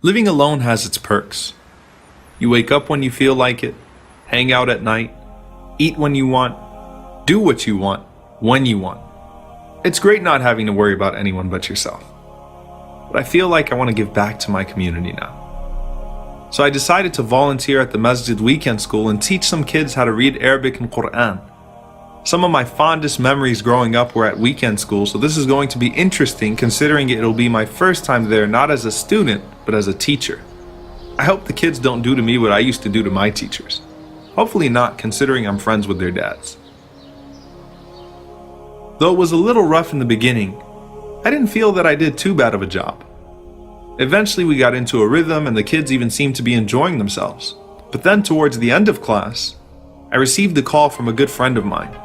Living alone has its perks. You wake up when you feel like it, hang out at night, eat when you want, do what you want, when you want. It's great not having to worry about anyone but yourself. But I feel like I want to give back to my community now. So I decided to volunteer at the Masjid weekend school and teach some kids how to read Arabic and Quran. Some of my fondest memories growing up were at weekend school, so this is going to be interesting considering it'll be my first time there not as a student, but as a teacher. I hope the kids don't do to me what I used to do to my teachers. Hopefully not, considering I'm friends with their dads. Though it was a little rough in the beginning, I didn't feel that I did too bad of a job. Eventually we got into a rhythm and the kids even seemed to be enjoying themselves. But then towards the end of class, I received a call from a good friend of mine.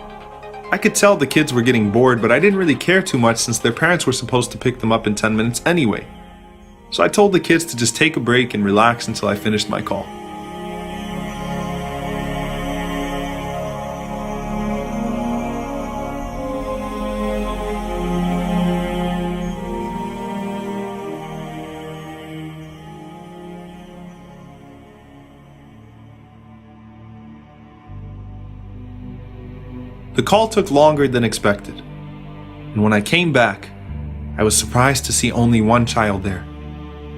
I could tell the kids were getting bored, but I didn't really care too much since their parents were supposed to pick them up in 10 minutes anyway. So I told the kids to just take a break and relax until I finished my call. The call took longer than expected, and when I came back, I was surprised to see only one child there.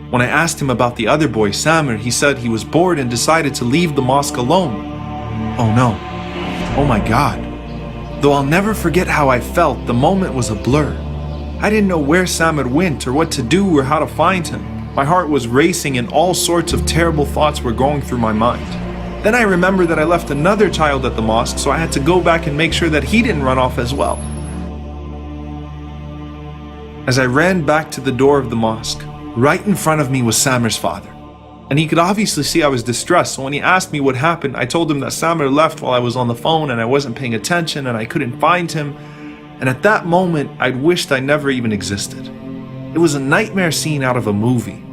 When I asked him about the other boy, Samir, he said he was bored and decided to leave the mosque alone. Oh no. Oh my God. Though I'll never forget how I felt, the moment was a blur. I didn't know where Samir went or what to do or how to find him. My heart was racing and all sorts of terrible thoughts were going through my mind. Then I remembered that I left another child at the mosque, so I had to go back and make sure that he didn't run off as well. As I ran back to the door of the mosque, right in front of me was Samir's father. And he could obviously see I was distressed, so when he asked me what happened, I told him that Samir left while I was on the phone and I wasn't paying attention and I couldn't find him. And at that moment, I'd wished I never even existed. It was a nightmare scene out of a movie.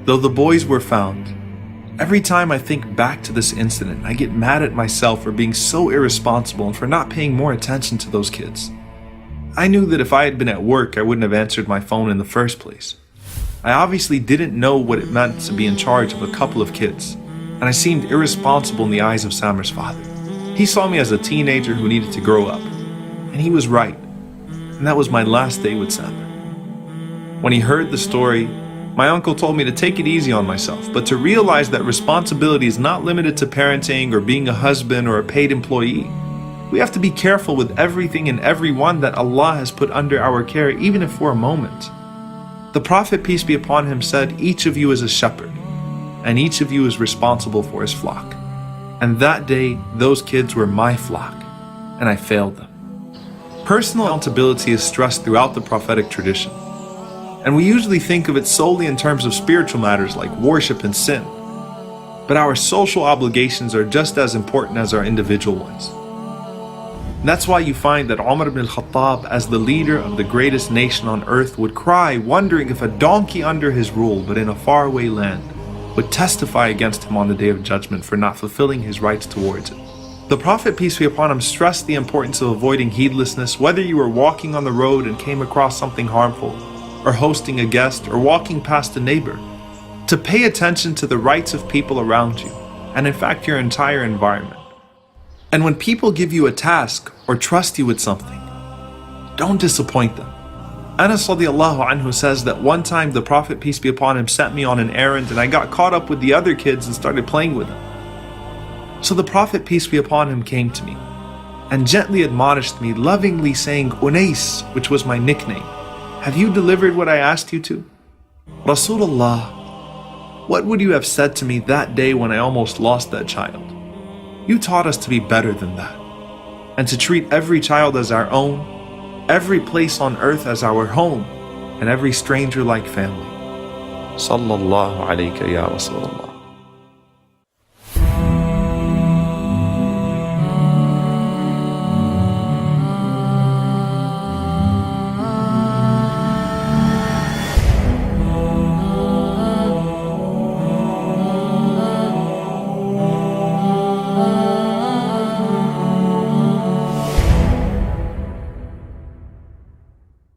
Though the boys were found, every time I think back to this incident, I get mad at myself for being so irresponsible and for not paying more attention to those kids. I knew that if I had been at work, I wouldn't have answered my phone in the first place. I obviously didn't know what it meant to be in charge of a couple of kids, and I seemed irresponsible in the eyes of Samir's father. He saw me as a teenager who needed to grow up, and he was right, and that was my last day with Samir. When he heard the story, my uncle told me to take it easy on myself, but to realize that responsibility is not limited to parenting or being a husband or a paid employee. We have to be careful with everything and everyone that Allah has put under our care, even if for a moment. The Prophet, peace be upon him, said, "Each of you is a shepherd, and each of you is responsible for his flock." And that day, those kids were my flock, and I failed them. Personal accountability is stressed throughout the prophetic tradition. And we usually think of it solely in terms of spiritual matters like worship and sin. But our social obligations are just as important as our individual ones. And that's why you find that Umar ibn al-Khattab, as the leader of the greatest nation on earth, would cry, wondering if a donkey under his rule, but in a faraway land, would testify against him on the Day of Judgment for not fulfilling his rights towards it. The Prophet, peace be upon him, stressed the importance of avoiding heedlessness, whether you were walking on the road and came across something harmful, or hosting a guest, or walking past a neighbor, to pay attention to the rights of people around you, and in fact your entire environment. And when people give you a task or trust you with something, don't disappoint them. Anas radiallahu anhu says that one time the Prophet, peace be upon him, sent me on an errand and I got caught up with the other kids and started playing with them. So the Prophet, peace be upon him, came to me and gently admonished me, lovingly saying, "Unais," which was my nickname, "have you delivered what I asked you to?" Rasulullah, what would you have said to me that day when I almost lost that child? You taught us to be better than that, and to treat every child as our own, every place on earth as our home, and every stranger like family. Sallallahu alayka ya Rasulullah.